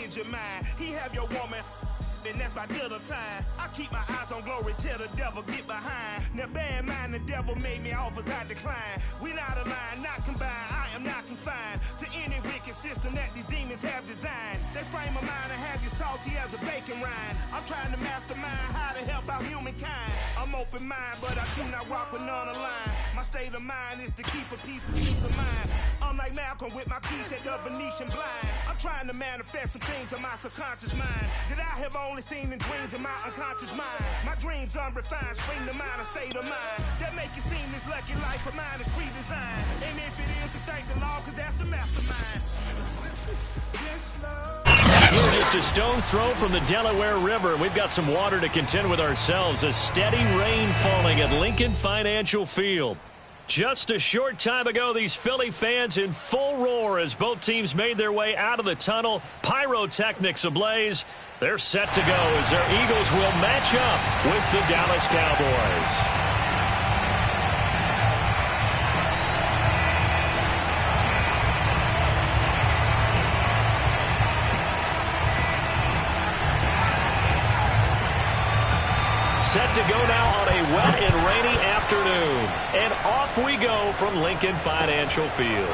change your mind. He have your woman, and that's my dinner time. I keep my eyes on glory till the devil get behind. Now bear in mind the devil made me offers I decline. We not aligned, not combined, I am not confined to any wicked system that these demons have designed. They frame a mind and have you salty as a bacon rind. I'm trying to mastermind how to help out humankind. I'm open mind, but I do not rock with none aligned. My state of mind is to keep a peace of mind. I'm like Malcolm with my piece at the Venetian blinds. I'm trying to manifest some things in my subconscious mind that I have only seen in dreams in my unconscious mind. My dreams unrefined, spring to mind, a state of mind that make it seem this lucky life of mine is pre-designed. And if it is, to thank the Lord, cause that's the mastermind. We're just a stone's throw from the Delaware River. We've got some water to contend with ourselves. A steady rain falling at Lincoln Financial Field. Just a short time ago, these Philly fans in full roar as both teams made their way out of the tunnel. Pyrotechnics ablaze. They're set to go as their Eagles will match up with the Dallas Cowboys. Set to go now on a wet and rainy afternoon. And off we go from Lincoln Financial Field.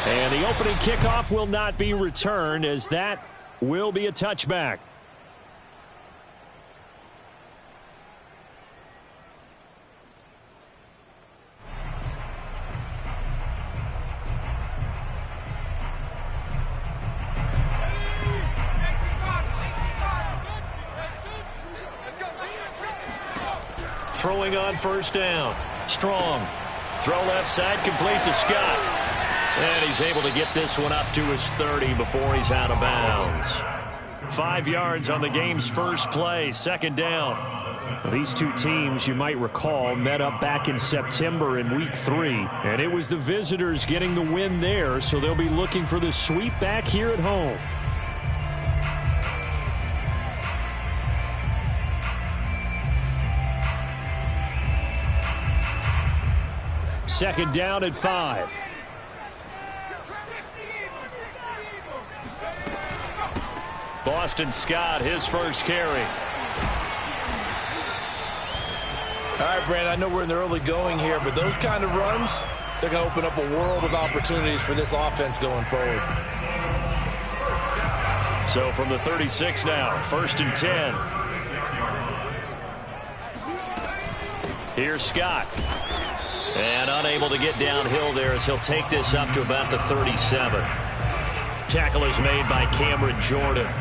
And the opening kickoff will not be returned as that will be a touchback. Throwing on first down. Strong. Throw left side, complete to Scott. And he's able to get this one up to his 30 before he's out of bounds. 5 yards on the game's first play, second down. These two teams, you might recall, met up back in September in Week 3. And it was the visitors getting the win there, so they'll be looking for the sweep back here at home. Second down at 5. Boston Scott, his first carry. All right, Brand, I know we're in the early going here, but those kind of runs, they're going to open up a world of opportunities for this offense going forward. So from the 36 now, first and 10. Here's Scott. And unable to get downhill there as he'll take this up to about the 37. Tackle is made by Cameron Jordan.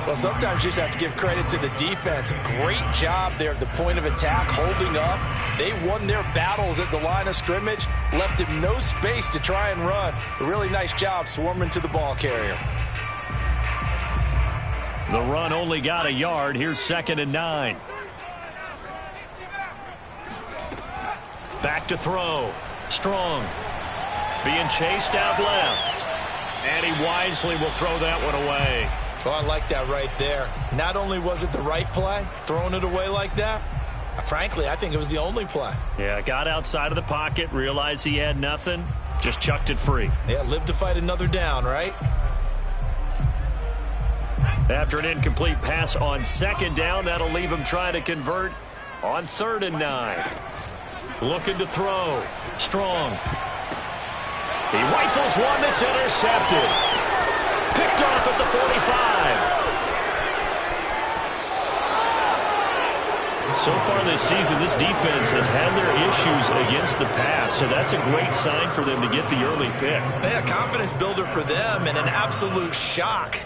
Well, sometimes you just have to give credit to the defense. Great job there at the point of attack, holding up. They won their battles at the line of scrimmage, left him no space to try and run. A really nice job swarming to the ball carrier. The run only got a yard. Here's second and 9. Back to throw. Strong. Being chased out left. And he wisely will throw that one away. Oh, I like that right there. Not only was it the right play, throwing it away like that, frankly, I think it was the only play. Yeah, got outside of the pocket, realized he had nothing, just chucked it free. Yeah, live to fight another down, right? After an incomplete pass on second down, that'll leave him trying to convert on third and 9. Looking to throw. Strong. He rifles one that's intercepted. Picked off at the 45. So far this season, this defense has had their issues against the pass, so that's a great sign for them to get the early pick. Yeah, confidence builder for them and an absolute shock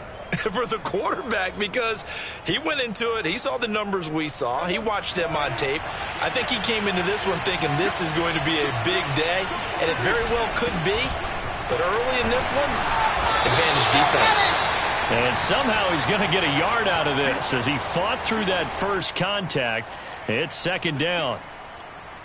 for the quarterback because he went into it. He saw the numbers we saw. He watched them on tape. I think he came into this one thinking this is going to be a big day, and it very well could be. But early in this one, advantage defense. And somehow he's going to get a yard out of this as he fought through that first contact. It's second down.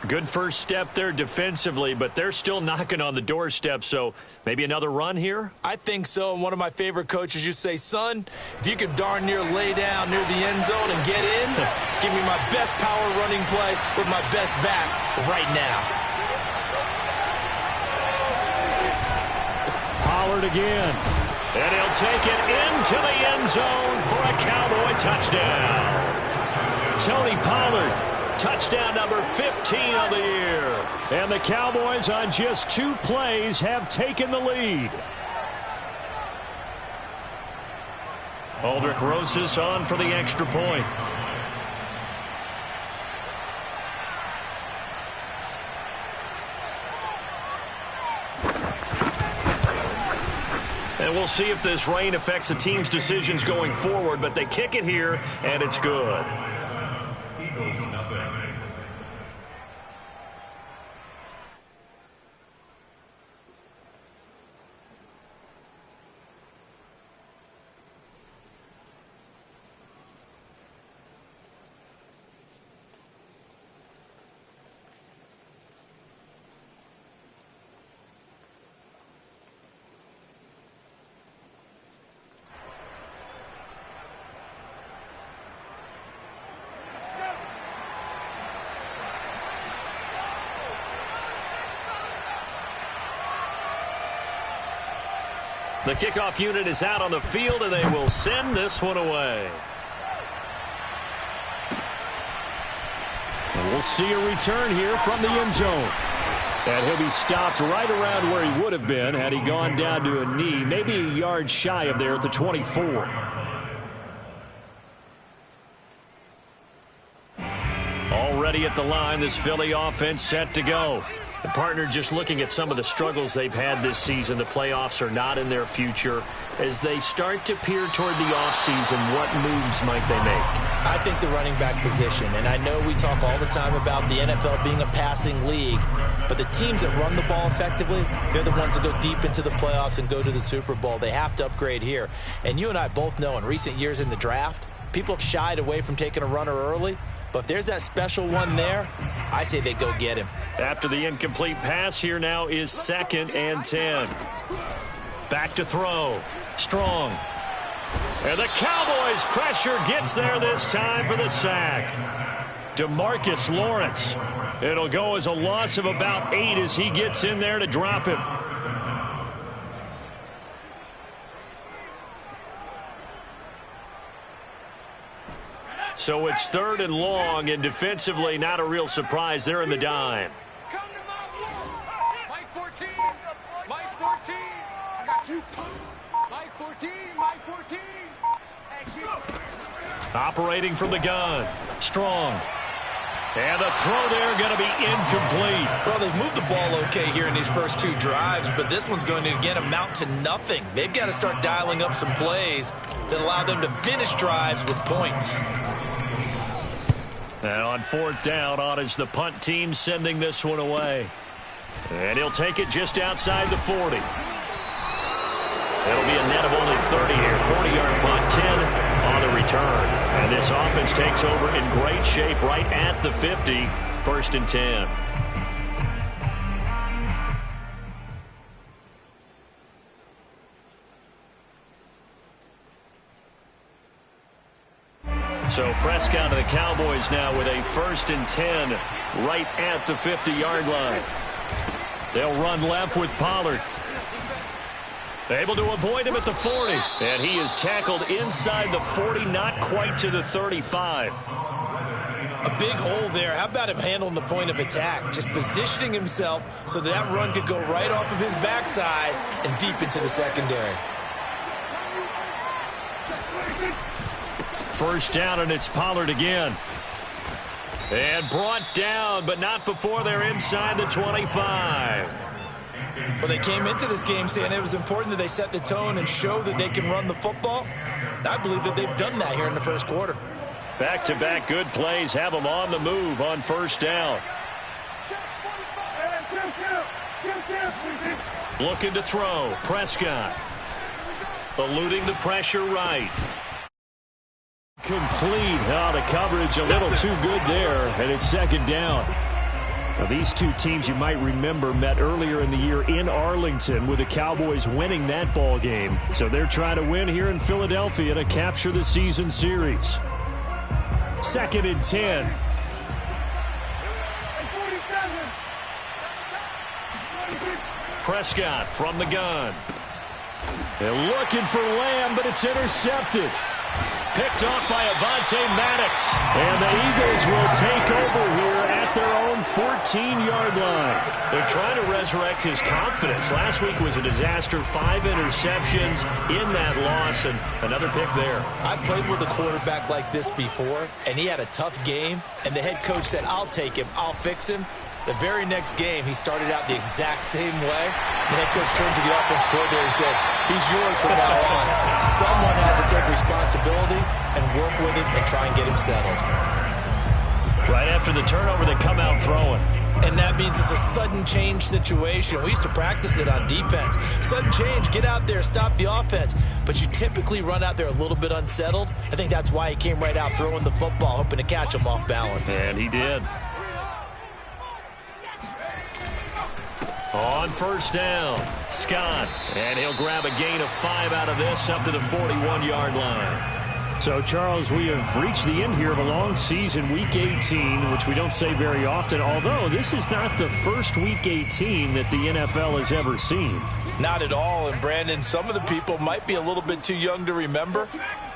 Good first step there defensively, but they're still knocking on the doorstep, so maybe another run here? I think so, and one of my favorite coaches used to say, son, if you could darn near lay down near the end zone and get in, give me my best power running play with my best back right now. Pollard again. And he'll take it into the end zone for a Cowboy touchdown. Tony Pollard, touchdown number 15 of the year. And the Cowboys on just 2 plays have taken the lead. Aldrich Rosas on for the extra point. And we'll see if this rain affects the team's decisions going forward, but they kick it here, and it's good. The kickoff unit is out on the field, and they will send this one away. And we'll see a return here from the end zone. And he'll be stopped right around where he would have been had he gone down to a knee, maybe a yard shy of there at the 24. Already at the line, this Philly offense set to go. The partner just looking at some of the struggles they've had this season. The playoffs are not in their future. As they start to peer toward the offseason, what moves might they make? I think the running back position, and I know we talk all the time about the NFL being a passing league, but the teams that run the ball effectively, they're the ones that go deep into the playoffs and go to the Super Bowl. They have to upgrade here. And you and I both know in recent years in the draft, people have shied away from taking a runner early. But if there's that special one there, I say they go get him. After the incomplete pass, here now is 2nd and 10. Back to throw. Strong. And the Cowboys' pressure gets there this time for the sack. DeMarcus Lawrence. It'll go as a loss of about 8 as he gets in there to drop him. So it's 3rd and long, and defensively not a real surprise. They're in the dime. Mike 14. Mike 14. I got you. Mike 14. Mike 14. Operating from the gun. Strong. And the throw there going to be incomplete. Well, they've moved the ball okay here in these first 2 drives, but this one's going to, again, amount to nothing. They've got to start dialing up some plays that allow them to finish drives with points. And on 4th down, on is the punt team sending this one away. And he'll take it just outside the 40. It'll be a net of only 30 here. 40-yard punt, 10 on the return. And this offense takes over in great shape right at the 50. 1st and 10. So Prescott and the Cowboys now with a 1st and 10 right at the 50-yard line. They'll run left with Pollard. Able to avoid him at the 40. And he is tackled inside the 40, not quite to the 35. A big hole there. How about him handling the point of attack? Just positioning himself so that run could go right off of his backside and deep into the secondary. 1st down, and it's Pollard again. And brought down, but not before they're inside the 25. Well, they came into this game saying it was important that they set the tone and show that they can run the football. And I believe that they've done that here in the first quarter. Back-to-back good plays have them on the move on 1st down. Looking to throw. Prescott. Eluding the pressure right. Complete. Oh, the coverage a little too good there, and it's 2nd down. Now, these 2 teams you might remember met earlier in the year in Arlington with the Cowboys winning that ball game. So they're trying to win here in Philadelphia to capture the season series. 2nd and 10. Prescott from the gun. They're looking for Lamb, but it's intercepted. Picked off by Avonte Maddox. And the Eagles will take over here at their own 14-yard line. They're trying to resurrect his confidence. Last week was a disaster. 5 interceptions in that loss, and another pick there. I've played with a quarterback like this before, and he had a tough game, and the head coach said, I'll take him, I'll fix him. The very next game, he started out the exact same way. The head coach turned to the offense coordinator and said, he's yours from now on. Someone has to take responsibility and work with him and try and get him settled. Right after the turnover, they come out throwing. And that means it's a sudden change situation. We used to practice it on defense. Sudden change, get out there, stop the offense. But you typically run out there a little bit unsettled. I think that's why he came right out throwing the football, hoping to catch him off balance. And he did. On first down, Scott. And he'll grab a gain of 5 out of this up to the 41-yard line. So, Charles, we have reached the end here of a long season, Week 18, which we don't say very often, although this is not the first Week 18 that the NFL has ever seen. Not at all, and Brandon, some of the people might be a little bit too young to remember,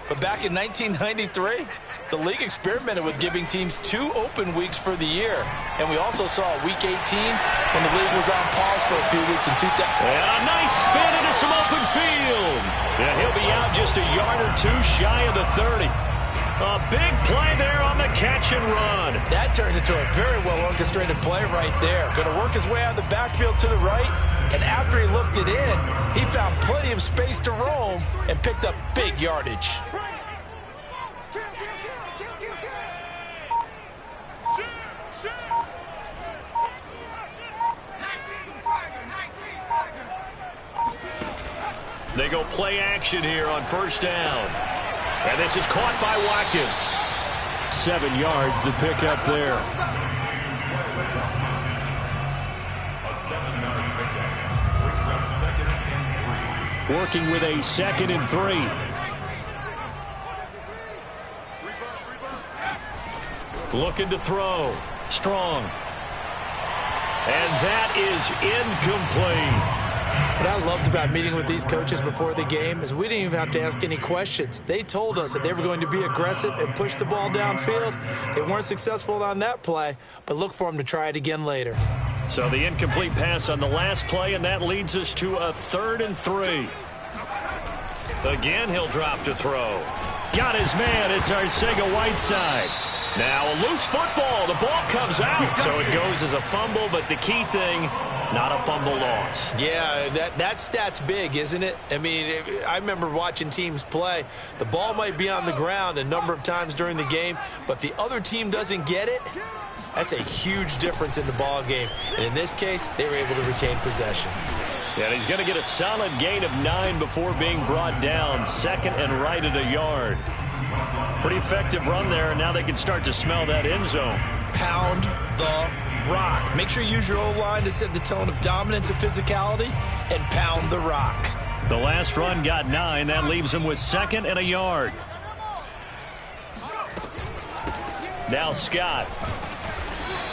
but back in 1993, the league experimented with giving teams 2 open weeks for the year, and we also saw Week 18 when the league was on pause for a few weeks in 2000. And a nice spin into some open field. And he'll be out just a yard or 2 shy of the 30. A big play there on the catch and run. That turned into a very well-orchestrated play right there. Going to work his way out of the backfield to the right, and after he looked it in, he found plenty of space to roam and picked up big yardage. They go play action here on first down. And this is caught by Watkins. 7 yards, the pickup there. A 7-yard pickup brings up 2nd and 3. Working with a 2nd and 3. Looking to throw. Strong. And that is incomplete. What I loved about meeting with these coaches before the game is we didn't even have to ask any questions. They told us that they were going to be aggressive and push the ball downfield. They weren't successful on that play, but look for them to try it again later. So the incomplete pass on the last play, and that leads us to a 3rd and 3. Again, he'll drop to throw. Got his man. It's Arcega-Whiteside. Now a loose football. The ball comes out. So it goes as a fumble, but the key thing, not a fumble loss. Yeah, that stat's big, isn't it? I mean, I remember watching teams play. The ball might be on the ground a number of times during the game, but the other team doesn't get it. That's a huge difference in the ball game. And in this case, they were able to retain possession. Yeah, he's going to get a solid gain of 9 before being brought down. 2nd and right at a yard. Pretty effective run there, and now they can start to smell that end zone. Pound the rock. Make sure you use your O-line to set the tone of dominance and physicality, and pound the rock. The last run got 9. That leaves him with 2nd and a yard. Now Scott.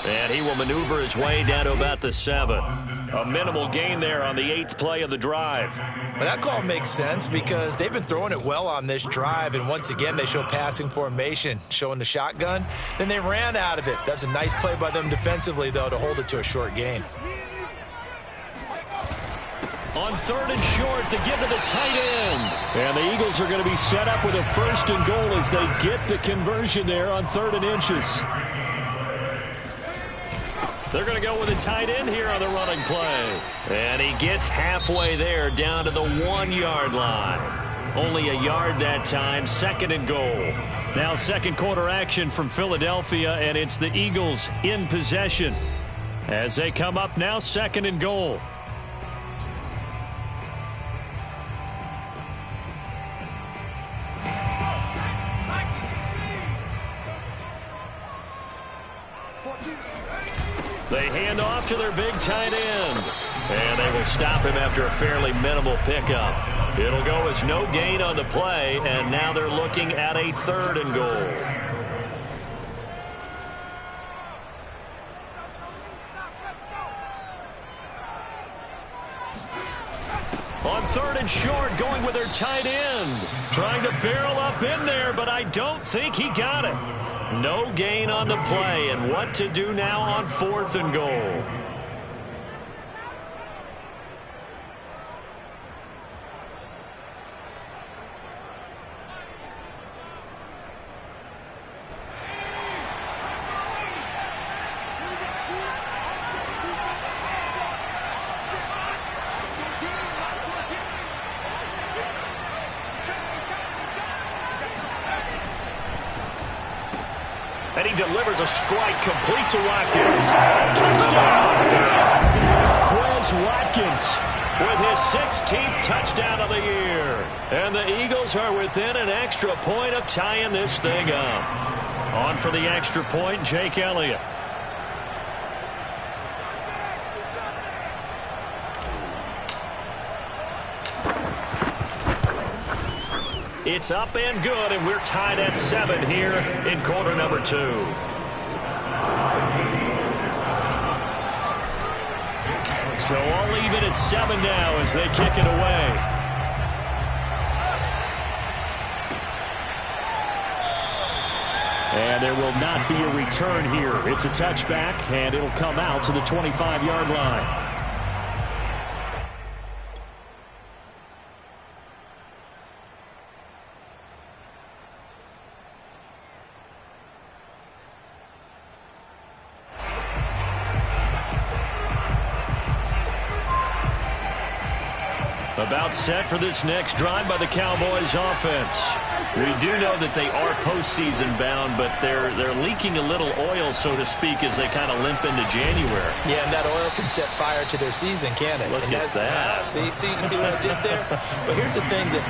And he will maneuver his way down to about the 7. A minimal gain there on the 8th play of the drive. Well, that call makes sense because they've been throwing it well on this drive, and once again they show passing formation, showing the shotgun. Then they ran out of it. That's a nice play by them defensively, though, to hold it to a short gain. On 3rd and short to give to the tight end. And the Eagles are going to be set up with a 1st and goal as they get the conversion there on 3rd and inches. They're going to go with a tight end here on the running play. And he gets halfway there down to the 1-yard line. Only a yard that time, 2nd and goal. Now 2nd quarter action from Philadelphia, and it's the Eagles in possession. As they come up now, 2nd and goal. They hand off to their big tight end. And they will stop him after a fairly minimal pickup. It'll go as no gain on the play, and now they're looking at a 3rd and goal. On 3rd and short, going with their tight end. Trying to barrel up in there, but I don't think he got it. No gain on the play, and what to do now on 4th and goal. And he delivers a strike complete to Watkins. Touchdown! Quez Watkins with his 16th touchdown of the year. And the Eagles are within an extra point of tying this thing up. On for the extra point, Jake Elliott. It's up and good, and we're tied at 7 here in quarter number 2. So I'll leave it at 7 now as they kick it away. And there will not be a return here. It's a touchback, and it'll come out to the 25-yard line. About set for this next drive by the Cowboys offense. We do know that they are postseason bound, but they're leaking a little oil, so to speak, as they kind of limp into January. Yeah, and that oil can set fire to their season, can't it? Look at that. See what I did there? But here's the thing that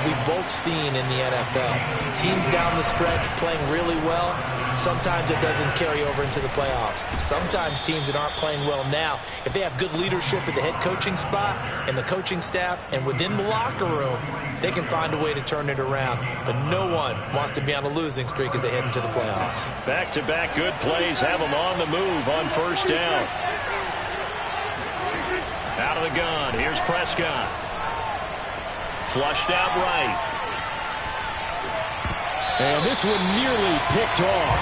we've both seen in the NFL. Teams down the stretch playing really well. Sometimes it doesn't carry over into the playoffs. Sometimes teams that aren't playing well now, if they have good leadership at the head coaching spot and the coaching staff and within the locker room, they can find a way to turn it around. But no one wants to be on a losing streak as they head into the playoffs. Back-to-back good plays have them on the move on first down. Out of the gun, here's Prescott. Flushed out right. And this one nearly picked off.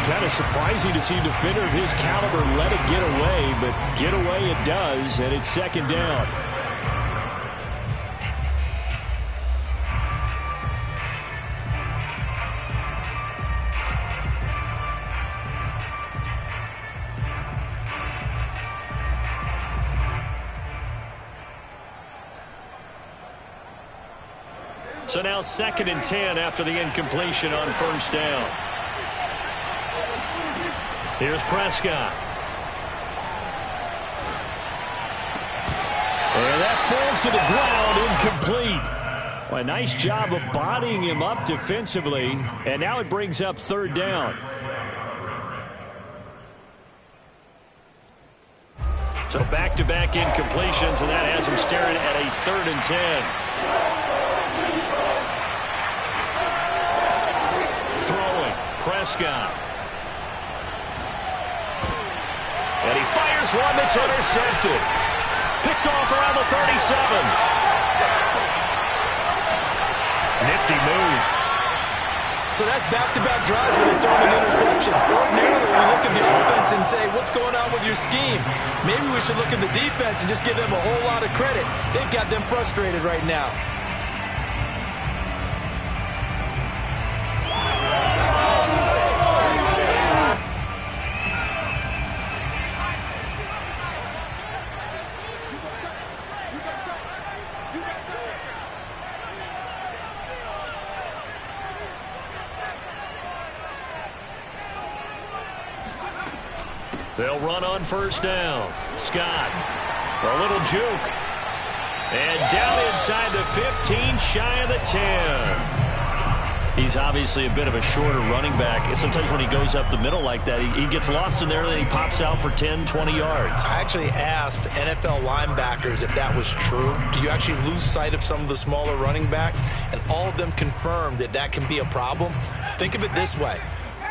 Kind of surprising to see a defender of his caliber let it get away, but get away it does, and it's second down. So now 2nd and 10 after the incompletion on first down. Here's Prescott. And that falls to the ground, incomplete. Well, a nice job of bodying him up defensively, and now it brings up 3rd down. So back-to-back incompletions, and that has him staring at a 3rd and 10. Prescott. And he fires one that's intercepted. Picked off around the 37. Nifty move. So that's back-to-back drives where they throw an interception. Ordinarily, we look at the offense and say, what's going on with your scheme? Maybe we should look at the defense and just give them a whole lot of credit. They've got them frustrated right now. They'll run on first down. Scott, a little juke. And down inside the 15, shy of the 10. He's obviously a bit of a shorter running back. Sometimes when he goes up the middle like that, he gets lost in there, and then he pops out for 10, 20 yards. I actually asked NFL linebackers if that was true. Do you actually lose sight of some of the smaller running backs? And all of them confirmed that that can be a problem. Think of it this way.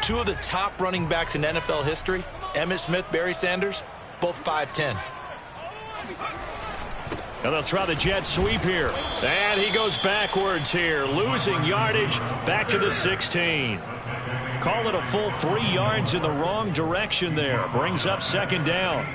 2 of the top running backs in NFL history, Emmitt Smith, Barry Sanders, both 5'10". And they'll try the jet sweep here. And he goes backwards here, losing yardage back to the 16. Call it a full 3 yards in the wrong direction there. Brings up second down.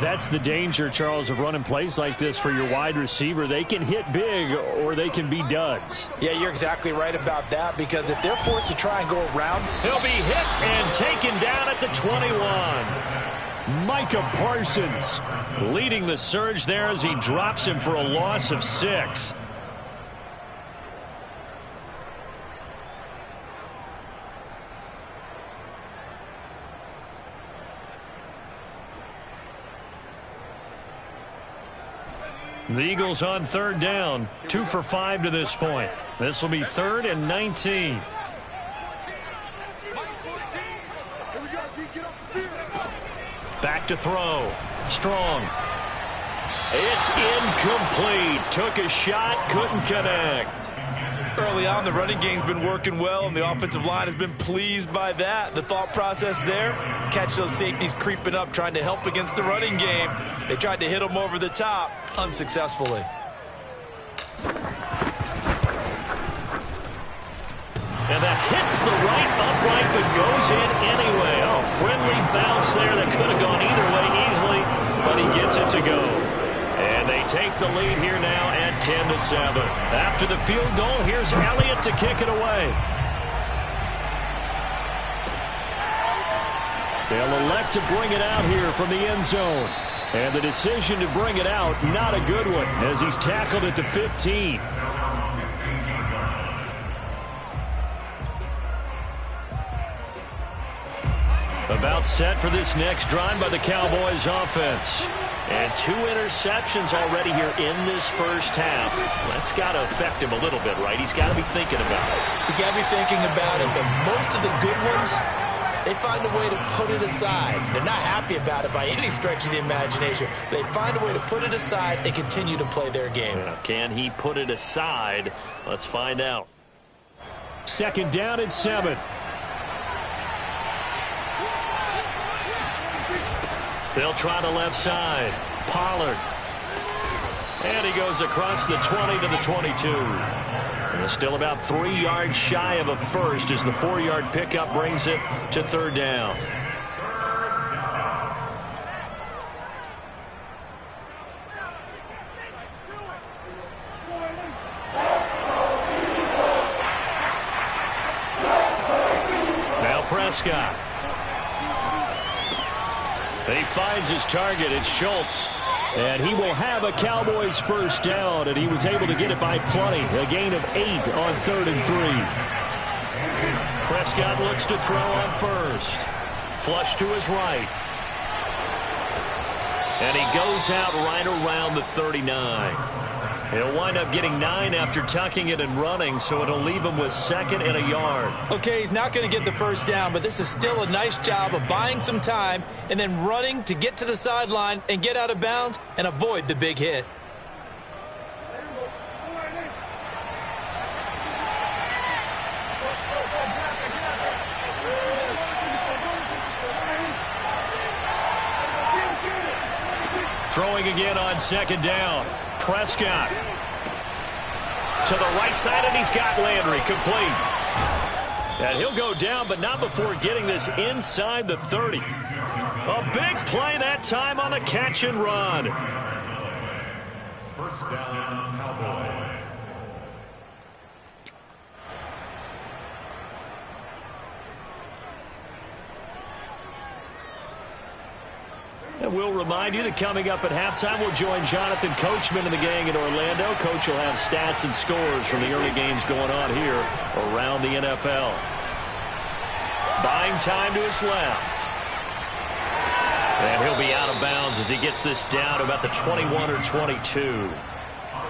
That's the danger, Charles, of running plays like this for your wide receiver. They can hit big or they can be duds. Yeah, you're exactly right about that, because if they're forced to try and go around, he'll be hit and taken down at the 21. Micah Parsons leading the surge there as he drops him for a loss of 6. The Eagles on third down, 2 for 5 to this point. This will be 3rd and 19. Back to throw. Strong. It's incomplete. Took a shot, couldn't connect. Early on, the running game's been working well, and the offensive line has been pleased by that. The thought process there, catch those safeties creeping up, trying to help against the running game. They tried to hit them over the top, unsuccessfully. And that hits the right upright, but goes in anyway. Oh, friendly bounce there that could have gone either way easily, but he gets it to go. And they take the lead here now at 10-7. After the field goal, here's Elliott to kick it away. They'll elect to bring it out here from the end zone. And the decision to bring it out, not a good one, as he's tackled at the 15. About set for this next drive by the Cowboys offense. And 2 interceptions already here in this first half. That's got to affect him a little bit, right? He's got to be thinking about it. He's got to be thinking about it, but most of the good ones, they find a way to put it aside. They're not happy about it by any stretch of the imagination. They find a way to put it aside and continue to play their game. Can he put it aside? Let's find out. 2nd down and 7. They'll try the left side. Pollard. And he goes across the 20 to the 22. And still about 3 yards shy of a first as the 4-yard pickup brings it to 3rd down. Now Prescott. He finds his target. It's Schultz. And he will have a Cowboys first down, and he was able to get it by plenty. A gain of 8 on 3rd and 3. Prescott looks to throw on first. Flush to his right. And he goes out right around the 39. He'll wind up getting 9 after tucking it and running, so it'll leave him with 2nd and a yard. Okay, he's not going to get the first down, but this is still a nice job of buying some time and then running to get to the sideline and get out of bounds and avoid the big hit. Throwing again on 2nd down. Prescott to the right side, and he's got Landry complete. And he'll go down, but not before getting this inside the 30. A big play that time on the catch and run. First down, Cowboys. And we'll remind you that coming up at halftime, we'll join Jonathan Coachman and the gang in Orlando. Coach will have stats and scores from the early games going on here around the NFL. Buying time to his left. And he'll be out of bounds as he gets this down to about the 21 or 22.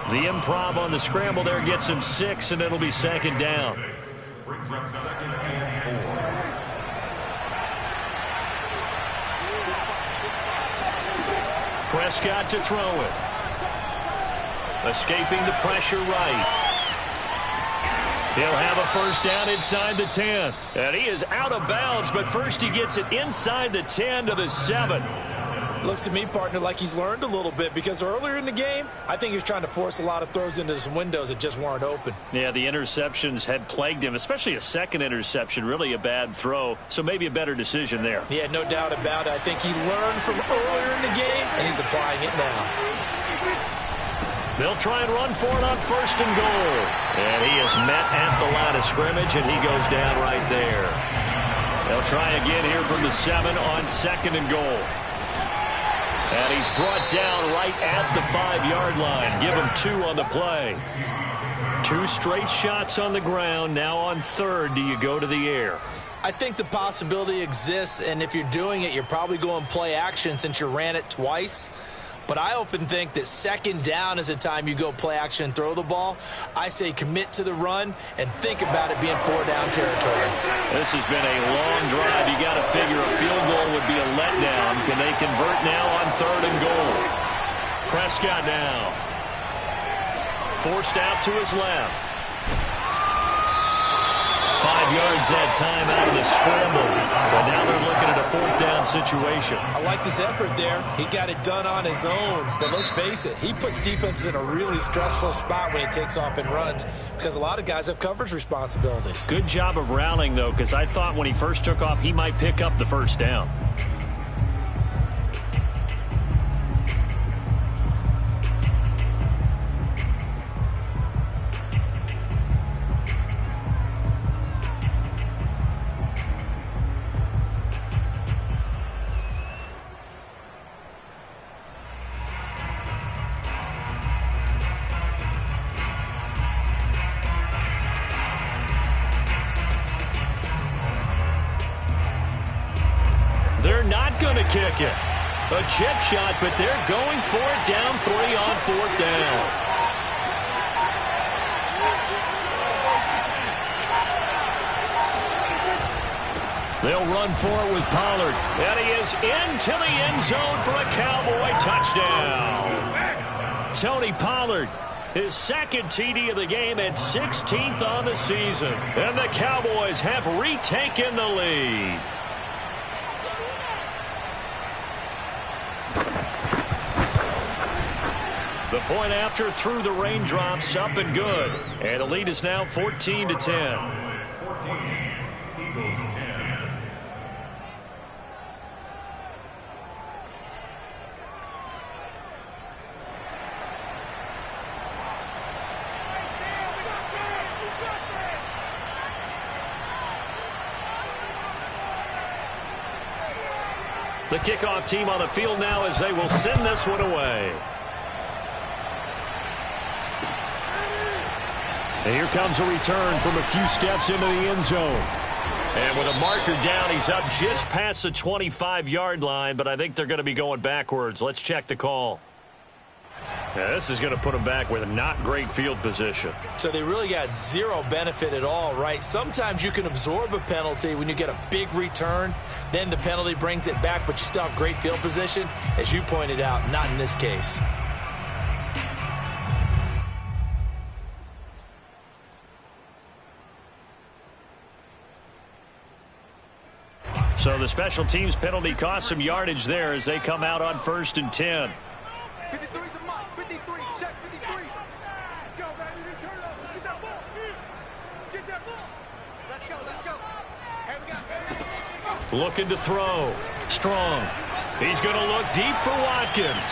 The improv on the scramble there gets him 6, and it'll be 2nd down. Brings up 2nd and 4. Prescott to throw it. Escaping the pressure right. He'll have a first down inside the 10. And he is out of bounds, but first he gets it inside the 10 to the 7. Looks to me, partner, like he's learned a little bit because earlier in the game, I think he was trying to force a lot of throws into some windows that just weren't open. Yeah, the interceptions had plagued him, especially a second interception, really a bad throw, so maybe a better decision there. Yeah, no doubt about it. I think he learned from earlier in the game, and he's applying it now. They'll try and run for it on 1st and goal. And he is met at the line of scrimmage, and he goes down right there. They'll try again here from the 7 on 2nd and goal. And he's brought down right at the 5-yard line. Give him 2 on the play. 2 straight shots on the ground. Now on 3rd, do you go to the air? I think the possibility exists, and if you're doing it, you're probably going play action since you ran it twice. But I often think that 2nd down is the time you go play action and throw the ball. I say commit to the run and think about it being 4-down territory. This has been a long drive. You got to figure a field goal would be a letdown. Can they convert now on 3rd and goal? Prescott now. Forced out to his left. 5 yards that time out of the scramble. But now they're looking at a 4th down situation. I like his effort there. He got it done on his own. But let's face it, he puts defenses in a really stressful spot when he takes off and runs because a lot of guys have coverage responsibilities. Good job of rallying, though, because I thought when he first took off, he might pick up the 1st down. They're not going to kick it. A chip shot, but they're going for it down 3 on 4th down. They'll run for it with Pollard. And he is into the end zone for a Cowboy touchdown. Tony Pollard, his 2nd TD of the game at 16th on the season. And the Cowboys have retaken the lead. The point after through the raindrops, up and good. And the lead is now 14-10. 14, Eagles 10. The kickoff team on the field now as they will send this one away. And here comes a return from a few steps into the end zone. And with a marker down, he's up just past the 25-yard line, but I think they're going to be going backwards. Let's check the call. Yeah, this is going to put them back with not great field position. So they really got zero benefit at all, right? Sometimes you can absorb a penalty when you get a big return. Then the penalty brings it back, but you still have great field position. As you pointed out, not in this case. So the special teams penalty cost some yardage there as they come out on 1st and 10. 53 is the mark. 53. Check 53. Let's go, baby. Return up. Let's get that ball. Let's get that ball. Let's go. Let's go. Here we go. Looking to throw. Strong. He's going to look deep for Watkins.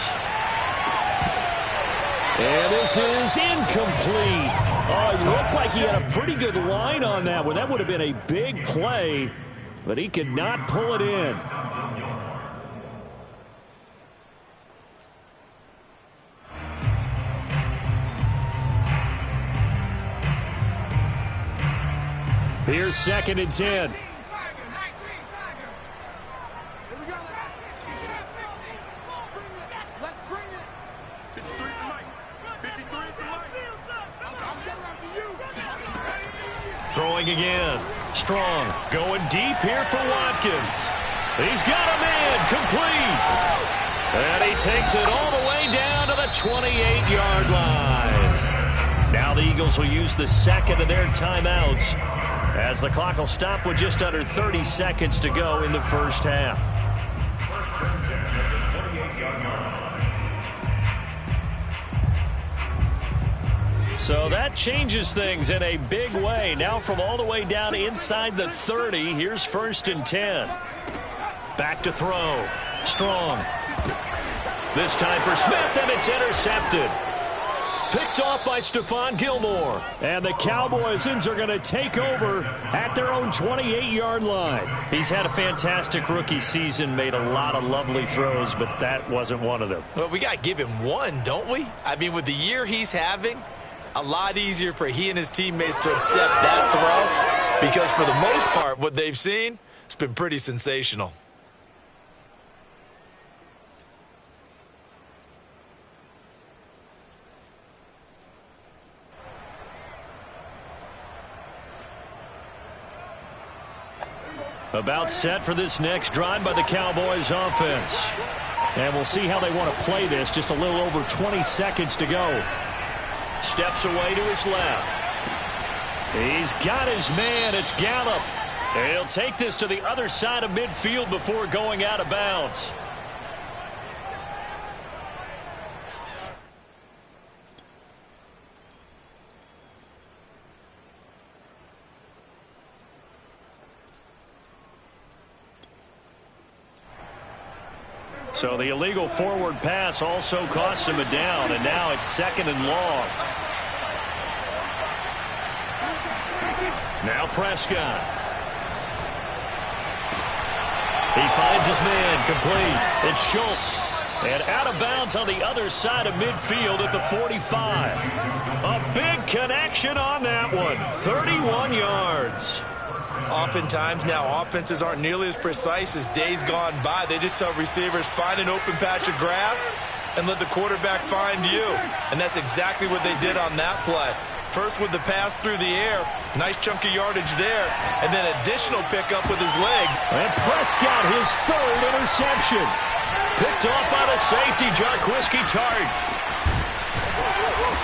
And this is incomplete. Oh, it looked like he had a pretty good line on that one. That would have been a big play, but he could not pull it in. Here's 2nd and 10. Let's bring it. 53 is the mic. 53 is the mic. I'm coming after you. Throwing again. Strong. Going deep here for Watkins. He's got a man. Complete. And he takes it all the way down to the 28-yard line. Now the Eagles will use the 2nd of their timeouts as the clock will stop with just under 30 seconds to go in the first half. First and 10 at the 28 So that changes things in a big way. Now from all the way down inside the 30, here's 1st and 10. Back to throw. Strong. This time for Smith, and it's intercepted. Picked off by Stephon Gilmore. And the Cowboys are going to take over at their own 28-yard line. He's had a fantastic rookie season, made a lot of lovely throws, but that wasn't one of them. Well, we got to give him one, don't we? I mean, with the year he's having, a lot easier for he and his teammates to accept that throw, because for the most part, what they've seen, it's been pretty sensational. About set for this next drive by the Cowboys offense. And we'll see how they want to play this. Just a little over 20 seconds to go. Steps away to his left. He's got his man. It's Gallup. And he'll take this to the other side of midfield before going out of bounds. So the illegal forward pass also costs him a down, and now it's 2nd and long. Now Prescott. He finds his man complete. It's Schultz. And out of bounds on the other side of midfield at the 45. A big connection on that one. 31 yards. Oftentimes now offenses aren't nearly as precise as days gone by. They just tell receivers, find an open patch of grass and let the quarterback find you. And that's exactly what they did on that play. First with the pass through the air, nice chunk of yardage there, and then additional pickup with his legs. And Prescott, his 3rd interception. Picked off by the safety, Jarquiski Tart.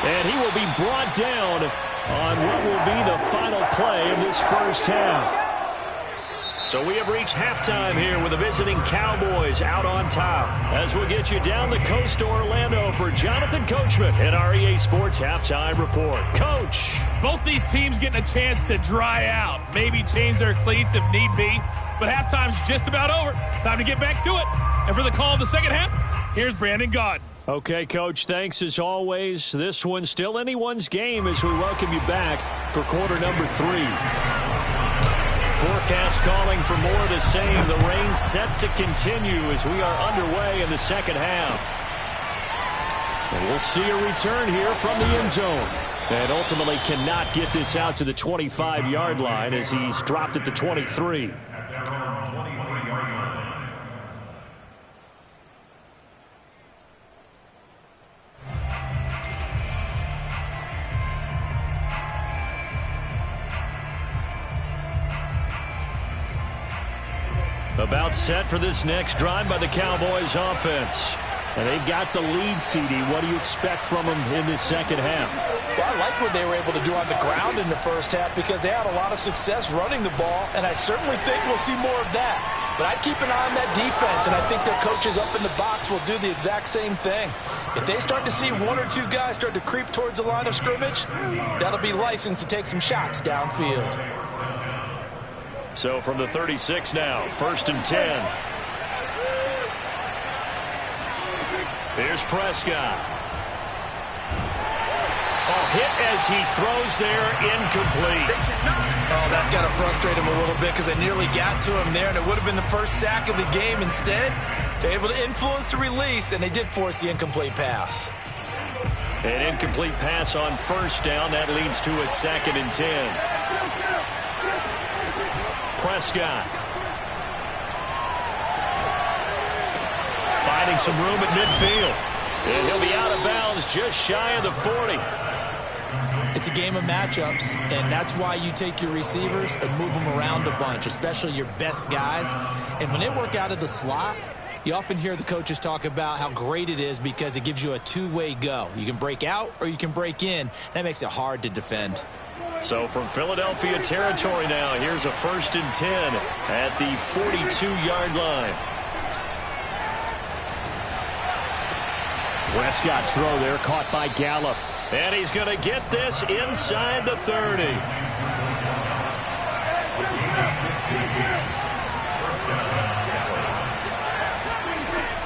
And he will be brought down on what will be the final play of this first half. So we have reached halftime here with the visiting Cowboys out on top. As we'll get you down the coast to Orlando for Jonathan Coachman at our EA Sports Halftime Report. Coach! Both these teams getting a chance to dry out, maybe change their cleats if need be, but halftime's just about over. Time to get back to it. And for the call of the second half, here's Brandon Gaudin. Okay, Coach, thanks as always. This one's still anyone's game as we welcome you back for quarter number 3. Forecast calling for more of the same. The rain set to continue as we are underway in the second half. And we'll see a return here from the end zone. And ultimately cannot get this out to the 25-yard line as he's dropped at the 23. About set for this next drive by the Cowboys offense. And they've got the lead, CD. What do you expect from them in this second half? Well, I like what they were able to do on the ground in the first half because they had a lot of success running the ball, and I certainly think we'll see more of that. But I'd keep an eye on that defense, and I think their coaches up in the box will do the exact same thing. If they start to see 1 or 2 guys start to creep towards the line of scrimmage, that'll be licensed to take some shots downfield. So from the 36 now, 1st and 10. Here's Prescott. Oh, hit as he throws there, incomplete. Oh, that's got to frustrate him a little bit because they nearly got to him there, and it would have been the first sack of the game. Instead, they're able to influence the release, and they did force the incomplete pass. An incomplete pass on 1st down. That leads to a 2nd and 10. Prescott. Finding some room at midfield. And he'll be out of bounds just shy of the 40. It's a game of matchups, and that's why you take your receivers and move them around a bunch, especially your best guys. And when they work out of the slot, you often hear the coaches talk about how great it is because it gives you a two-way go. You can break out or you can break in. That makes it hard to defend. So from Philadelphia territory now, here's a 1st and 10 at the 42-yard line. Prescott's throw there caught by Gallup. And he's going to get this inside the 30.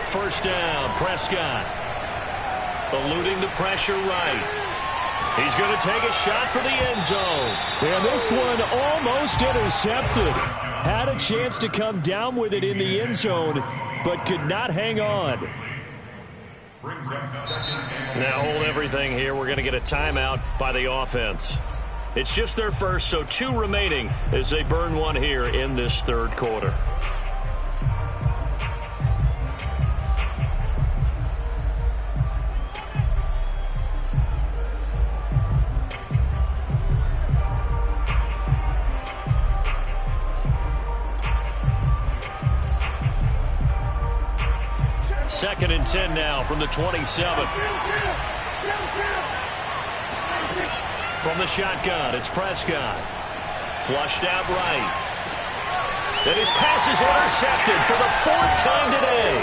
First down, Prescott. Eluding the pressure right. He's going to take a shot for the end zone. And this one almost intercepted. Had a chance to come down with it in the end zone, but could not hang on. Now hold everything here. We're going to get a timeout by the offense. It's just their first, so 2 remaining as they burn one here in this third quarter. Second and 10 now from the 27. From the shotgun, it's Prescott. Flushed out right. Then his pass is intercepted for the 4th time today.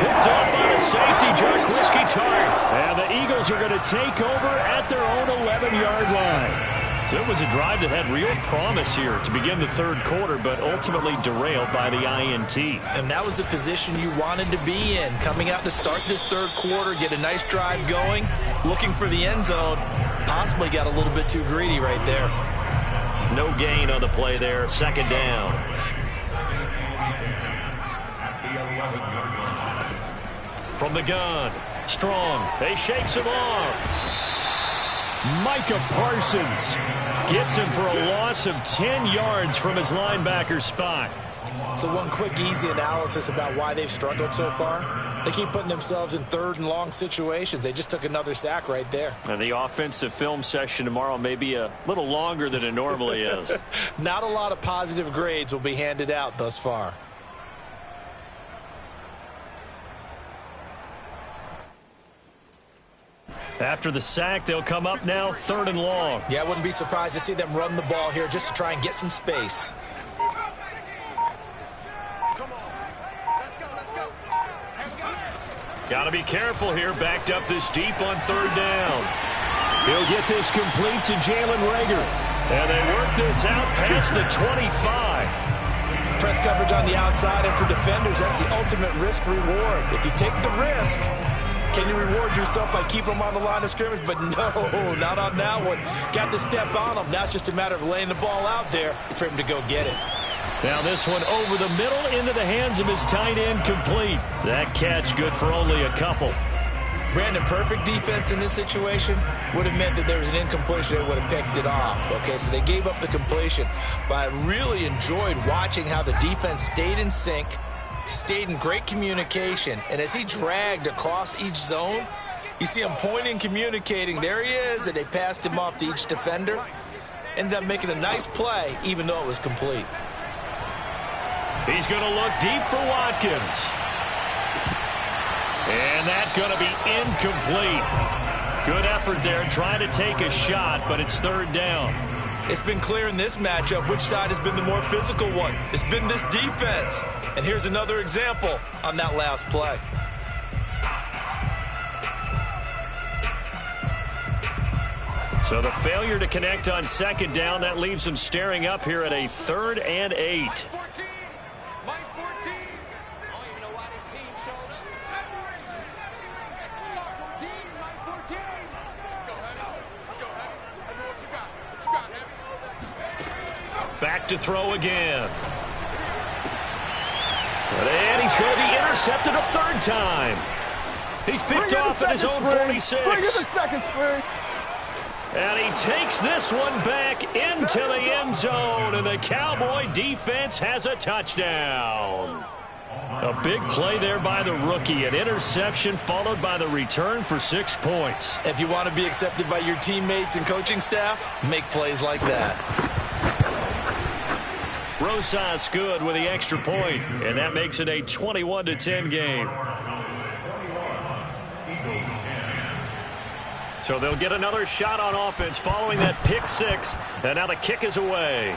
Picked up by the safety, Jarquiski Tartt. And the Eagles are going to take over at their own 11-yard line. So it was a drive that had real promise here to begin the third quarter, but ultimately derailed by the INT. And that was the position you wanted to be in. Coming out to start this third quarter, get a nice drive going, looking for the end zone. Possibly got a little bit too greedy right there. No gain on the play there. Second down. From the gun, Strong. They shakes him off. Micah Parsons gets him for a loss of 10 yards from his linebacker spot. So one quick, easy analysis about why they've struggled so far. They keep putting themselves in third and long situations. They just took another sack right there. And the offensive film session tomorrow may be a little longer than it normally is. Not a lot of positive grades will be handed out thus far. After the sack, they'll come up now third and long. Yeah, I wouldn't be surprised to see them run the ball here just to try and get some space. Come on. Let's go. Got to be careful here, backed up this deep on third down. He'll get this complete to Jalen Reagor. And they work this out past the 25. Press coverage on the outside, and for defenders, that's the ultimate risk-reward. If you take the risk, can you reward yourself by keeping them on the line of scrimmage? But no, not on that one. Got to step on them. Now it's just a matter of laying the ball out there for him to go get it. Now this one over the middle into the hands of his tight end, complete. That catch good for only a couple. Brandon, perfect defense in this situation would have meant that there was an incompletion. They would have picked it off. Okay, so they gave up the completion. But I really enjoyed watching how the defense stayed in sync, stayed in great communication, and as he dragged across each zone, you see him pointing, communicating. There he is, and they passed him off to each defender. Ended up making a nice play, even though it was complete. He's going to look deep for Watkins. And that's going to be incomplete. Good effort there, trying to take a shot, but it's third down. It's been clear in this matchup which side has been the more physical one. It's been this defense. And here's another example on that last play. So the failure to connect on second down, that leaves them staring up here at a 3rd and 8. Mike 14. I don't even know why this team showed up. Mike 14. Let's go, Heavy. I know what you got. What you got, Heavy? Back to throw again. And he's going to be intercepted a 3rd time. He's picked off at his own 46. Bring it a second, Spring. And he takes this one back into the end zone, and the Cowboy defense has a touchdown. A big play there by the rookie, an interception followed by the return for 6 points. If you want to be accepted by your teammates and coaching staff, make plays like that. Rosas good with the extra point, and that makes it a 21-10 game. So they'll get another shot on offense following that pick 6, and now the kick is away.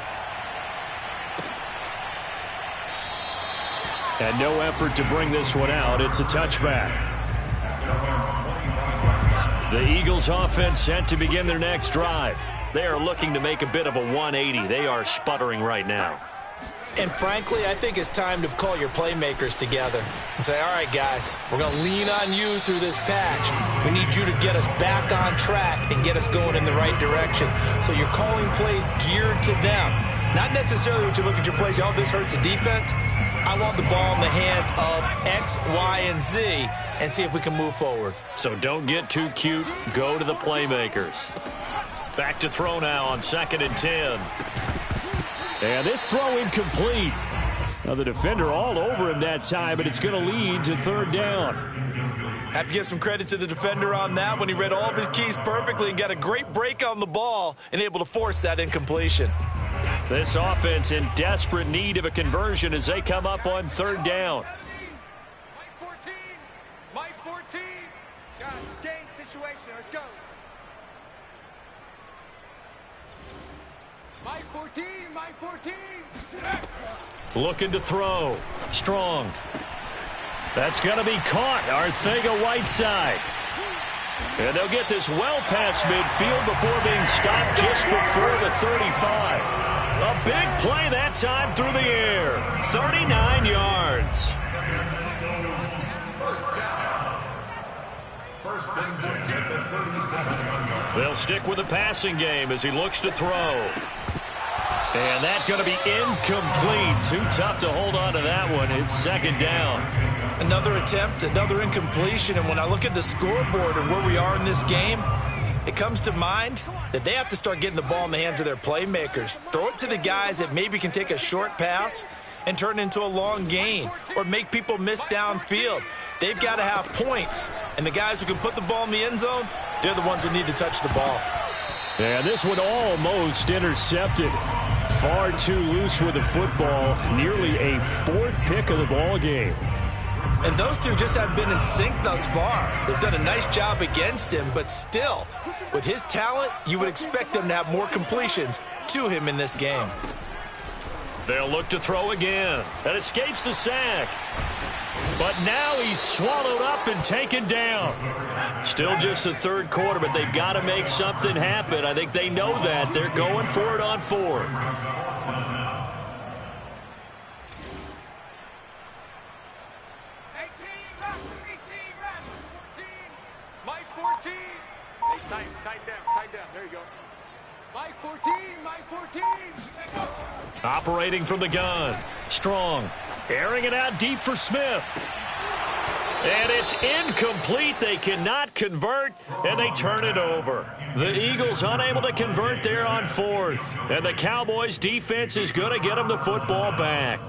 And no effort to bring this one out. It's a touchback. The Eagles offense set to begin their next drive. They are looking to make a bit of a 180. They are sputtering right now. And frankly, I think it's time to call your playmakers together and say, all right, guys, we're going to lean on you through this patch. We need you to get us back on track and get us going in the right direction. So you're calling plays geared to them. Not necessarily when you look at your plays, oh, this hurts the defense. I want the ball in the hands of X, Y, and Z and see if we can move forward. So don't get too cute. Go to the playmakers. Back to throw now on 2nd and 10. And this throw incomplete. Now the defender all over him that time, but it's going to lead to 3rd down. Have to give some credit to the defender on that when he read all of his keys perfectly and got a great break on the ball and able to force that incompletion. This offense in desperate need of a conversion as they come up on 3rd down. Mike 14. Guys, it's game situation. Let's go. Mike 14, Mike 14. Looking to throw. Strong. That's going to be caught. Arcega-Whiteside. And they'll get this well past midfield before being stopped just before the 35. A big play that time through the air. 39 yards. First and 10 at the 37. They'll stick with the passing game as he looks to throw. And that's going to be incomplete. Too tough to hold on to that one. It's 2nd down. Another attempt, another incompletion. And when I look at the scoreboard and where we are in this game, it comes to mind that they have to start getting the ball in the hands of their playmakers. Throw it to the guys that maybe can take a short pass and turn it into a long gain or make people miss downfield. They've got to have points. And the guys who can put the ball in the end zone, they're the ones that need to touch the ball. And this one almost intercepted. Far too loose with the football. Nearly a 4th pick of the ball game. And those two just haven't been in sync thus far. They've done a nice job against him, but still, with his talent, you would expect them to have more completions to him in this game. They'll look to throw again. That escapes the sack. But now he's swallowed up and taken down. Still just the 3rd quarter, but they've got to make something happen. I think they know that. They're going for it on 4th. Mike 14. Hey, tighten down. There you go. Mike 14, Mike 14. Operating from the gun. Strong. Airing it out deep for Smith. And it's incomplete. They cannot convert, and they turn it over. The Eagles unable to convert there on 4th. And the Cowboys' defense is going to get them the football back.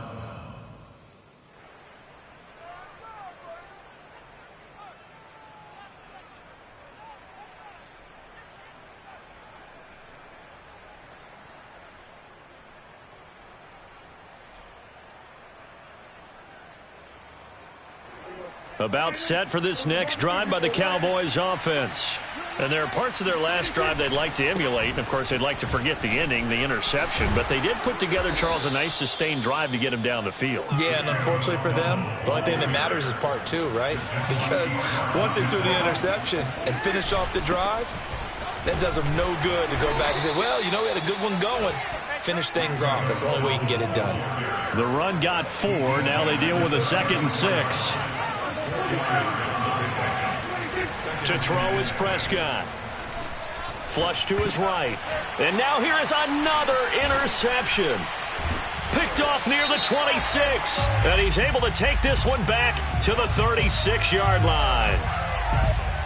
About set for this next drive by the Cowboys offense. And there are parts of their last drive they'd like to emulate. And, of course, they'd like to forget the ending, the interception. But they did put together, Charles, a nice sustained drive to get him down the field. Yeah, and unfortunately for them, the only thing that matters is part 2, right? Because once they threw the interception and finished off the drive, that does them no good to go back and say, well, you know, we had a good one going. Finish things off. That's the only way you can get it done. The run got 4. Now they deal with a 2nd and 6. To throw is Prescott. Flush to his right. And now here is another interception. Picked off near the 26. And he's able to take this one back to the 36-yard line.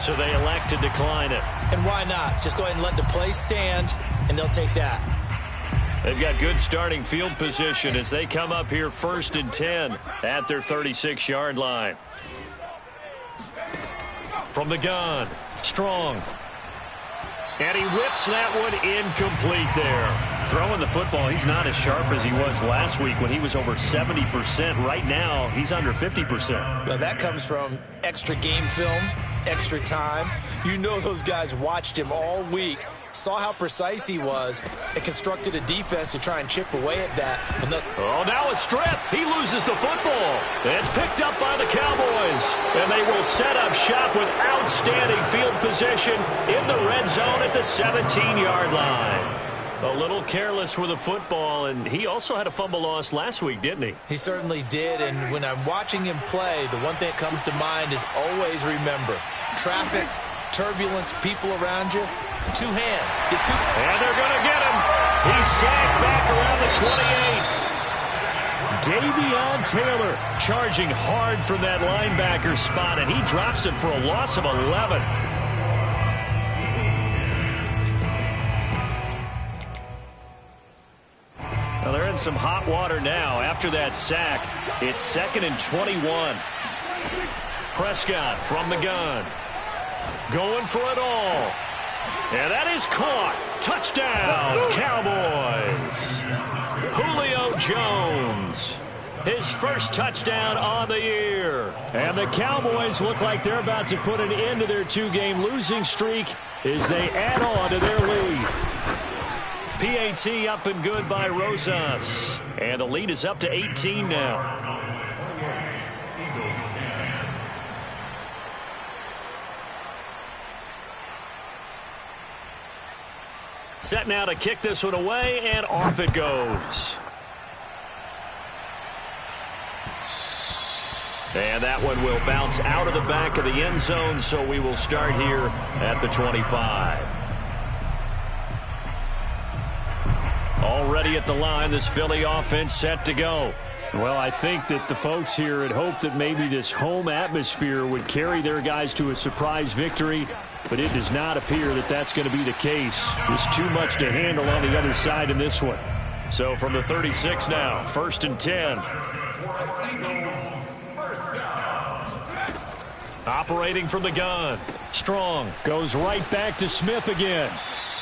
So they elect to decline it. And why not? Just go ahead and let the play stand, and they'll take that. They've got good starting field position as they come up here 1st and 10 at their 36-yard line. From the gun, Strong. And he whips that one incomplete there. Throwing the football, he's not as sharp as he was last week when he was over 70%. Right now, he's under 50%. Well, that comes from extra game film, extra time. You know those guys watched him all week saw how precise he was, and constructed a defense to try and chip away at that. Oh, now a strip. He loses the football. It's picked up by the Cowboys, and they will set up shop with outstanding field position in the red zone at the 17-yard line. A little careless with the football, and he also had a fumble loss last week, didn't he? He certainly did, and when I'm watching him play, the one thing that comes to mind is always remember, traffic, turbulence, people around you, two hands. Get two. And they're going to get him. He's sacked back around the 28. Davion Taylor charging hard from that linebacker spot, and he drops him for a loss of 11. Well, they're in some hot water now. After that sack, it's 2nd and 21. Prescott from the gun. Going for it all. And that is caught. Touchdown, Cowboys. Julio Jones. His first touchdown on the year. And the Cowboys look like they're about to put an end to their 2-game losing streak as they add on to their lead. PAT up and good by Rosas. And the lead is up to 18 now. Set now to kick this one away, and off it goes. And that one will bounce out of the back of the end zone, so we will start here at the 25. Already at the line, this Philly offense set to go. Well, I think that the folks here had hoped that maybe this home atmosphere would carry their guys to a surprise victory, but it does not appear that that's going to be the case. There's too much to handle on the other side in this one. So from the 36 now, 1st and 10. Operating from the gun. Strong goes right back to Smith again.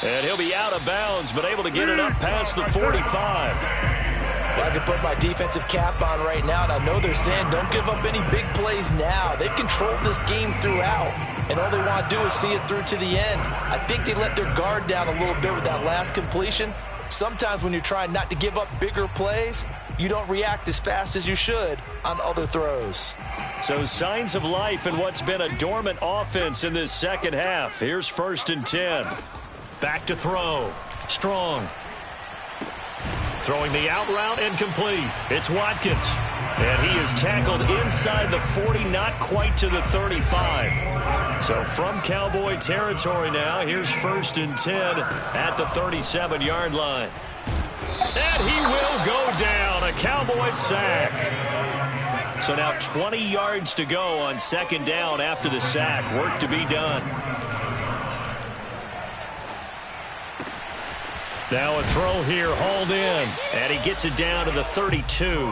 And he'll be out of bounds, but able to get it up past the 45. I can put my defensive cap on right now, and I know they're saying don't give up any big plays now. They've controlled this game throughout, and all they want to do is see it through to the end. I think they let their guard down a little bit with that last completion. Sometimes when you're trying not to give up bigger plays, you don't react as fast as you should on other throws. So signs of life in what's been a dormant offense in this second half. Here's 1st and 10. Back to throw. Strong. Throwing the out route and complete. It's Watkins. And he is tackled inside the 40, not quite to the 35. So from Cowboy territory now, here's 1st and 10 at the 37-yard line. And he will go down. A Cowboy sack. So now 20 yards to go on 2nd down after the sack. Work to be done. Now a throw here, hauled in, and he gets it down to the 32.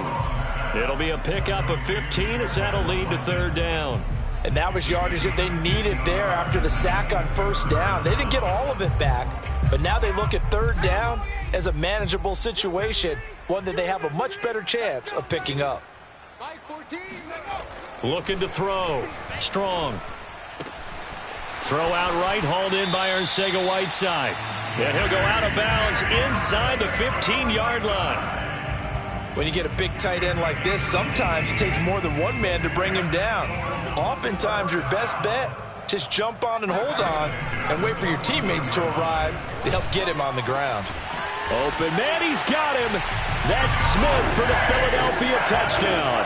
It'll be a pickup of 15 as that'll lead to 3rd down. And that was yardage that they needed there after the sack on 1st down. They didn't get all of it back, but now they look at 3rd down as a manageable situation, one that they have a much better chance of picking up. Looking to throw. Strong. Throw out right, hauled in by Arcega-Whiteside. And he'll go out of bounds inside the 15-yard line. When you get a big tight end like this, sometimes it takes more than one man to bring him down. Oftentimes, your best bet, just jump on and hold on and wait for your teammates to arrive to help get him on the ground. Open man, he's got him. That's Smith for the Philadelphia touchdown.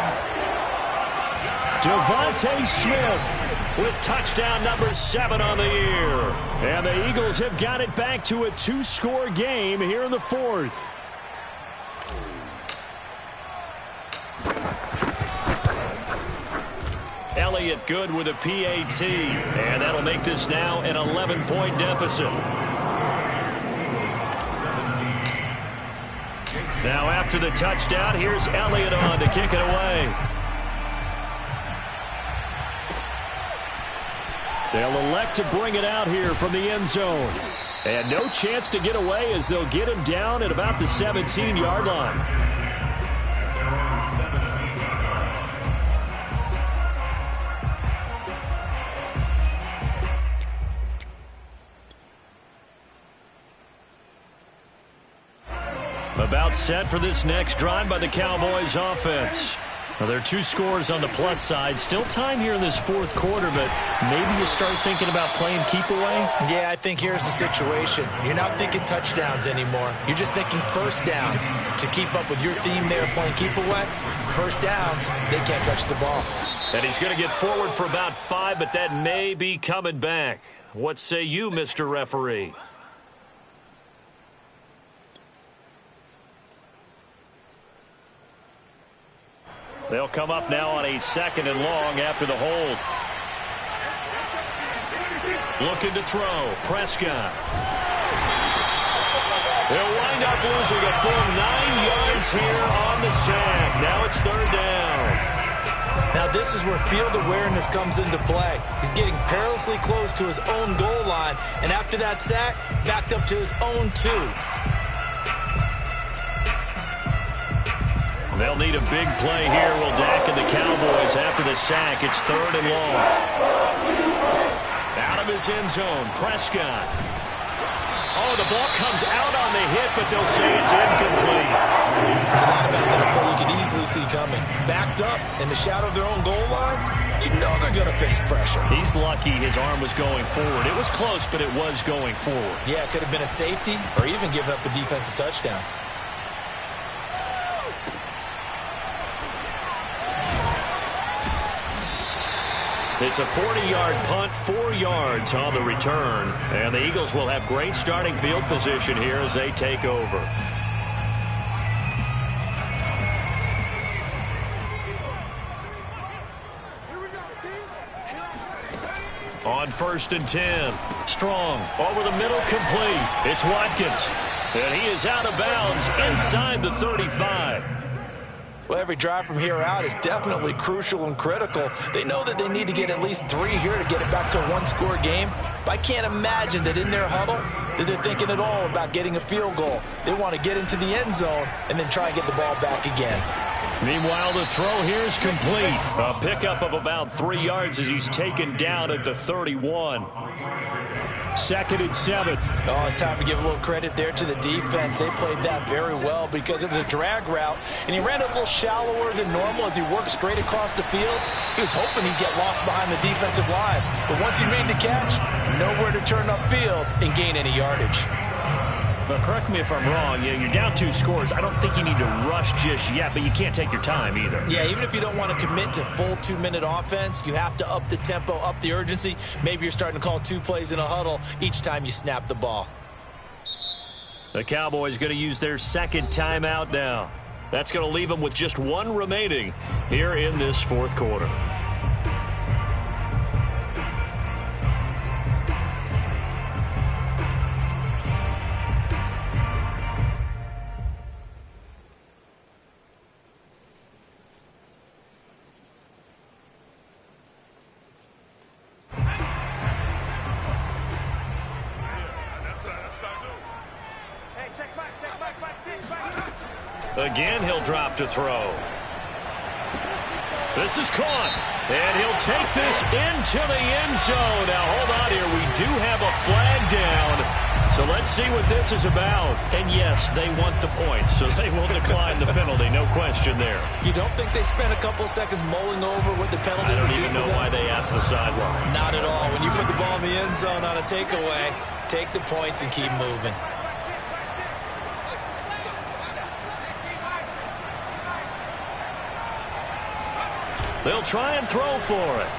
Devontae Smith with touchdown number 7 on the year. And the Eagles have got it back to a 2-score game here in the 4th. Elliott good with a PAT. And that'll make this now an 11-point deficit. Now after the touchdown, here's Elliott on to kick it away. They'll elect to bring it out here from the end zone. And no chance to get away as they'll get him down at about the 17-yard line. About set for this next drive by the Cowboys offense. Well, there are 2 scores on the plus side. Still time here in this fourth quarter, but maybe you start thinking about playing keep away? Yeah, I think here's the situation. You're not thinking touchdowns anymore. You're just thinking first downs. To keep up with your theme there playing keep away, first downs, they can't touch the ball. And he's going to get forward for about 5, but that may be coming back. What say you, Mr. Referee? They'll come up now on a 2nd and long after the hold. Looking to throw. Prescott. They'll wind up losing a full 9 yards here on the sack. Now it's 3rd down. Now this is where field awareness comes into play. He's getting perilously close to his own goal line, and after that sack, backed up to his own 2. They'll need a big play here. Will Dak and the Cowboys after the sack. It's 3rd and long. Out of his end zone, Prescott. Oh, the ball comes out on the hit, but they'll say it's incomplete. There's a lot about that play you could easily see coming. Backed up in the shadow of their own goal line, you know they're going to face pressure. He's lucky his arm was going forward. It was close, but it was going forward. Yeah, it could have been a safety or even given up a defensive touchdown. It's a 40-yard punt, 4 yards on the return. And the Eagles will have great starting field position here as they take over. On 1st and 10. Strong over the middle, complete. It's Watkins. And he is out of bounds inside the 35. Well, every drive from here out is definitely crucial and critical. They know that they need to get at least 3 here to get it back to a 1-score game. But I can't imagine that in their huddle that they're thinking at all about getting a field goal. They want to get into the end zone and then try and get the ball back again. Meanwhile, the throw here is complete. A pickup of about 3 yards as he's taken down at the 31. 2nd and 7. Oh, it's time to give a little credit there to the defense. They played that very well because it was a drag route, and he ran a little shallower than normal as he worked straight across the field. He was hoping he'd get lost behind the defensive line, but once he made the catch, nowhere to turn upfield and gain any yardage. But correct me if I'm wrong, you're down 2 scores. I don't think you need to rush just yet, but you can't take your time either. Yeah, even if you don't want to commit to full 2-minute offense, you have to up the tempo, up the urgency. Maybe you're starting to call 2 plays in a huddle each time you snap the ball. The Cowboys going to use their 2nd timeout now. That's going to leave them with just 1 remaining here in this 4th quarter. Again, he'll drop to throw. This is caught, and he'll take this into the end zone. Now, hold on here. We do have a flag down, so let's see what this is about. And, yes, they want the points, so they will decline the penalty. No question there. You don't think they spent a couple of seconds mulling over what the penalty would do for them? I don't even know why they asked the sideline. Not at all. When you put the ball in the end zone on a takeaway, take the points and keep moving. They'll try and throw for it.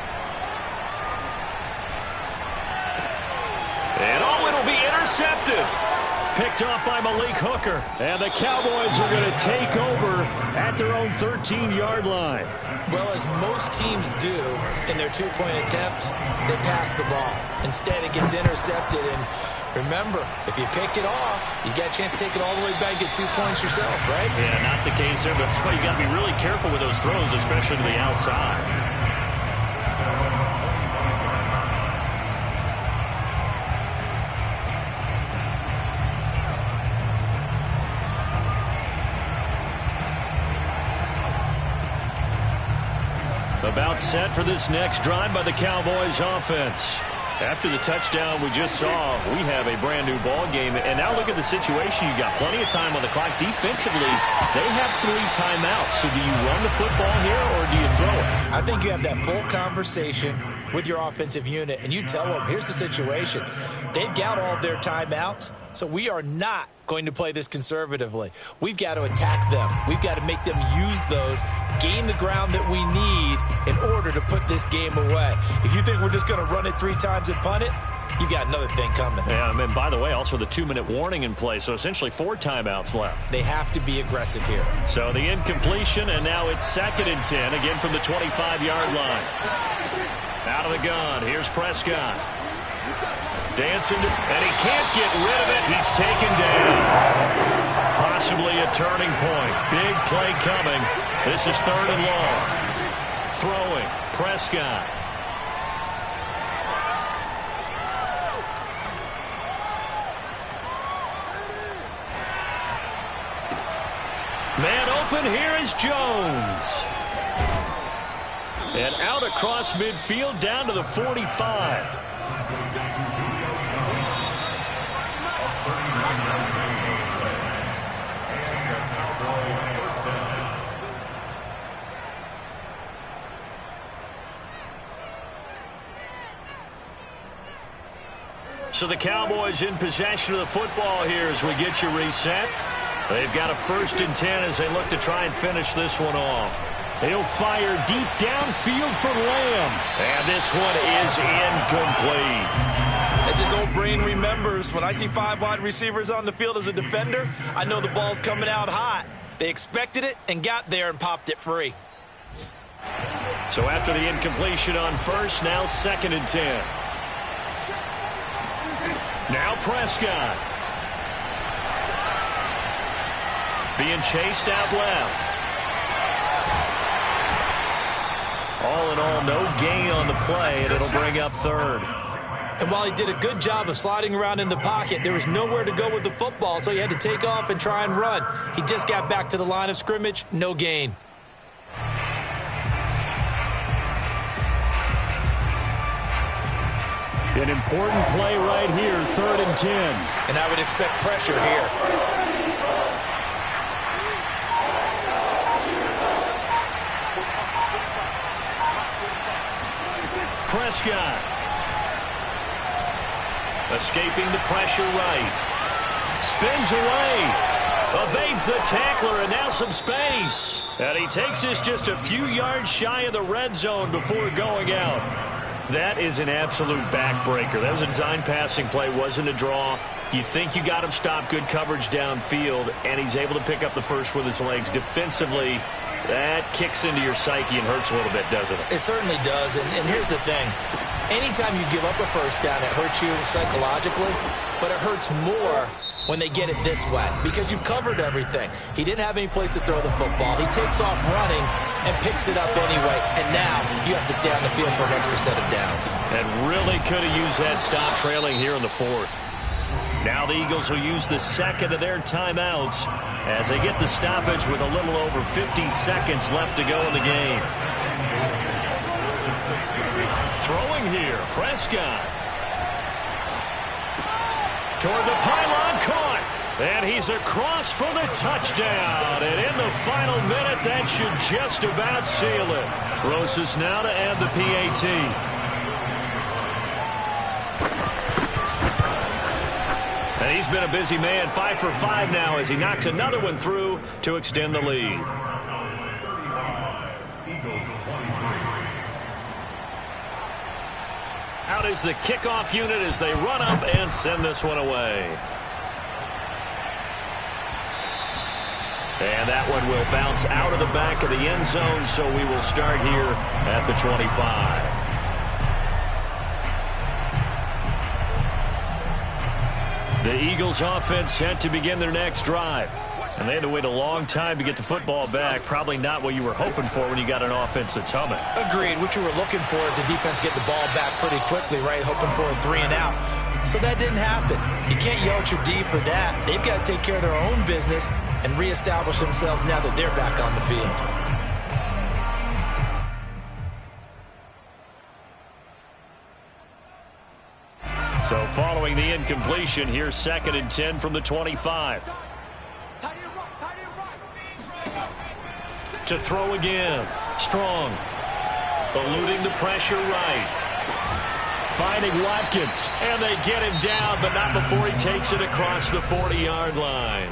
And oh, it'll be intercepted. Picked off by Malik Hooker. And the Cowboys are going to take over at their own 13-yard line. Well, as most teams do in their 2-point attempt, they pass the ball. Instead, it gets intercepted. And remember, if you pick it off, you get a chance to take it all the way back and get 2 points yourself, right? Yeah, not the case there, but that's why you got to be really careful with those throws, especially to the outside. About set for this next drive by the Cowboys offense. After the touchdown we just saw, we have a brand new ball game. And now look at the situation. You got plenty of time on the clock. Defensively, they have 3 timeouts. So do you run the football here or do you throw it? I think you have that full conversation with your offensive unit, and you tell them, here's the situation. They've got all of their timeouts, so we are not going to play this conservatively. We've got to attack them. We've got to make them use those, gain the ground that we need in order to put this game away. If you think we're just going to run it 3 times and punt it, you got another thing coming. Yeah, and by the way, also the 2-minute warning in play, so essentially 4 timeouts left. They have to be aggressive here. So the incompletion, and now it's 2nd and 10, again from the 25-yard line. Out of the gun, here's Prescott. Dancing, and he can't get rid of it. He's taken down. Possibly a turning point. Big play coming. This is 3rd and long. Throwing, Prescott. Man open, here is Jones. And out across midfield down to the 45. So the Cowboys in possession of the football here as we get you reset. They've got a 1st and 10 as they look to try and finish this one off. He'll fire deep downfield for Lamb. And this one is incomplete. As his old brain remembers, when I see 5 wide receivers on the field as a defender, I know the ball's coming out hot. They expected it and got there and popped it free. So after the incompletion on 1st, now 2nd and 10. Now Prescott. Being chased out left. All in all, no gain on the play, and it'll bring up 3rd. And while he did a good job of sliding around in the pocket, there was nowhere to go with the football, so he had to take off and try and run. He just got back to the line of scrimmage, no gain. An important play right here, 3rd and 10. And I would expect pressure here. Prescott. Escaping the pressure right. Spins away. Evades the tackler, and now some space. And he takes this just a few yards shy of the red zone before going out. That is an absolute backbreaker. That was a design passing play, wasn't a draw. You think you got him stopped, good coverage downfield, and he's able to pick up the first with his legs. Defensively, that kicks into your psyche and hurts a little bit, doesn't it? It certainly does, and here's the thing. Anytime you give up a first down, it hurts you psychologically, but it hurts more when they get it this way because you've covered everything. He didn't have any place to throw the football. He takes off running and picks it up anyway, and now you have to stay on the field for an extra set of downs. And really could have used that stop trailing here in the 4th. Now the Eagles will use the 2nd of their timeouts as they get the stoppage with a little over 50 seconds left to go in the game. Throwing here, Prescott. Toward the pylon, caught. And he's across for the touchdown. And in the final minute, that should just about seal it. Rosas now to add the PAT. And he's been a busy man, 5 for 5 now as he knocks another one through to extend the lead. Out is the kickoff unit as they run up and send this one away. And that one will bounce out of the back of the end zone, so we will start here at the 25. The Eagles offense set to begin their next drive. And they had to wait a long time to get the football back. Probably not what you were hoping for when you got an offense that's humming. Agreed. What you were looking for is the defense get the ball back pretty quickly, right? Hoping for a 3 and out. So that didn't happen. You can't yell at your D for that. They've got to take care of their own business and reestablish themselves now that they're back on the field. So following the incompletion, here's 2nd and 10 from the 25. To throw again. Strong. Eluding the pressure right. Finding Watkins. And they get him down, but not before he takes it across the 40-yard line.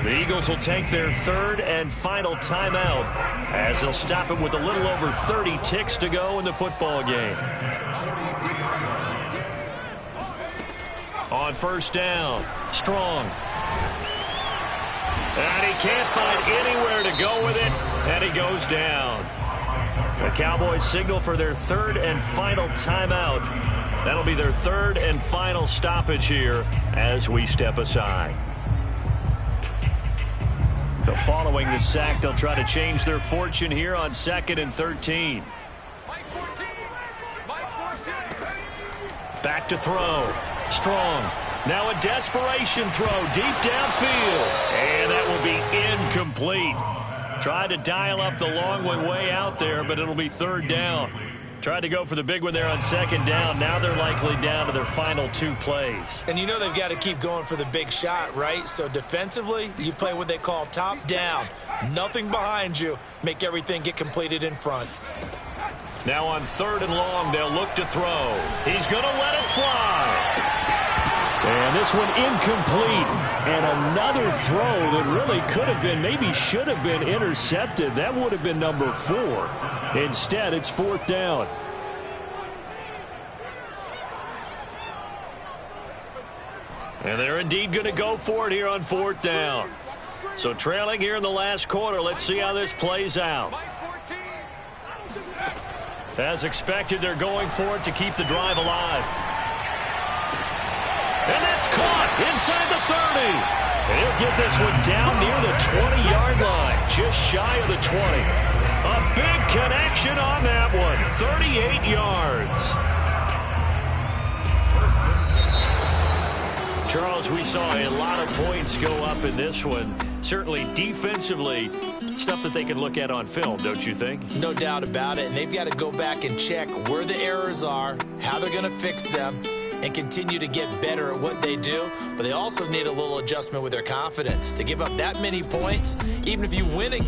The Eagles will take their 3rd and final timeout as they'll stop it with a little over 30 ticks to go in the football game. On 1st down, Strong. And he can't find anywhere to go with it, and he goes down. The Cowboys signal for their 3rd and final timeout. That'll be their 3rd and final stoppage here as we step aside. So following the sack, they'll try to change their fortune here on 2nd and 13. Back to throw. Strong. Now a desperation throw deep downfield. And that will be incomplete. Tried to dial up the long one way out there, but it'll be 3rd down. Tried to go for the big one there on 2nd down. Now they're likely down to their final 2 plays. And you know they've got to keep going for the big shot, right? So defensively, you play what they call top down. Nothing behind you. Make everything get completed in front. Now on 3rd and long, they'll look to throw. He's going to let it fly. And this one incomplete. And another throw that really could have been, maybe should have been intercepted. That would have been number 4. Instead, it's 4th down. And they're indeed going to go for it here on 4th down. So trailing here in the last quarter, let's see how this plays out. As expected, they're going for it to keep the drive alive. And that's caught inside the 30. And he'll get this one down near the 20-yard line, just shy of the 20. A big connection on that one, 38 yards. Charles, we saw a lot of points go up in this one. Certainly defensively, stuff that they can look at on film, don't you think? No doubt about it. And they've got to go back and check where the errors are, how they're going to fix them, and continue to get better at what they do. But they also need a little adjustment with their confidence. To give up that many points, even if you win it.